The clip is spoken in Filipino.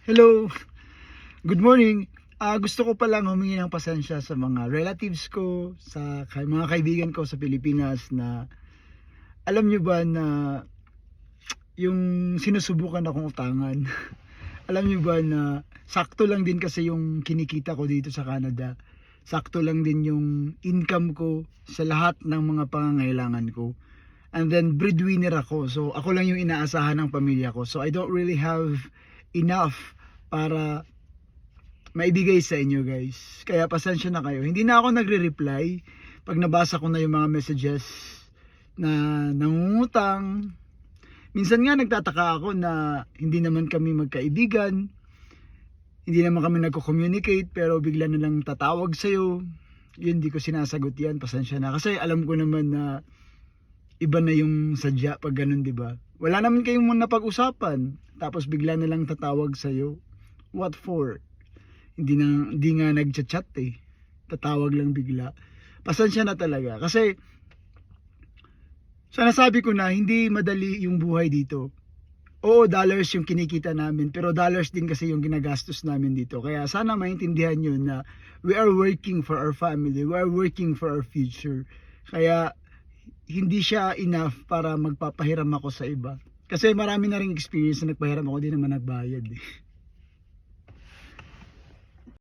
Hello, good morning. Gusto ko palang humingi ng pasensya sa mga relatives ko, sa mga kaibigan ko sa Pilipinas na alam nyo ba na yung sinusubukan akong utangan. Alam nyo ba na sakto lang din kasi yung kinikita ko dito sa Canada. Sakto lang din yung income ko sa lahat ng mga pangangailangan ko. And then breadwinner ako. So ako lang yung inaasahan ng pamilya ko. So I don't really have enough para maibigay sa inyo guys. Kaya pasensya na kayo. Hindi na ako nagre-reply pag nabasa ko na yung mga messages na nangungutang. Minsan nga nagtataka ako na hindi naman kami magkaibigan. Hindi naman kami nagko-communicate pero bigla na lang tatawag sa'yo. Yun, di ko sinasagot yan. Pasensya na. Kasi alam ko naman na iba na yung sadya pag ganun, di ba? Wala naman kayong muna pag-usapan. Tapos bigla na lang tatawag sa'yo. What for? Hindi nga nagchat-chat eh. Tatawag lang bigla. Pasensya na talaga. Kasi sana sabi ko na hindi madali yung buhay dito. Oo, dollars yung kinikita namin, pero dollars din kasi yung ginagastos namin dito. Kaya sana maintindihan nyo na we are working for our family, we are working for our future. Kaya hindi siya enough para magpapahiram ako sa iba. Kasi marami na ring experience na nagpahiram ako, di naman nagbayad eh.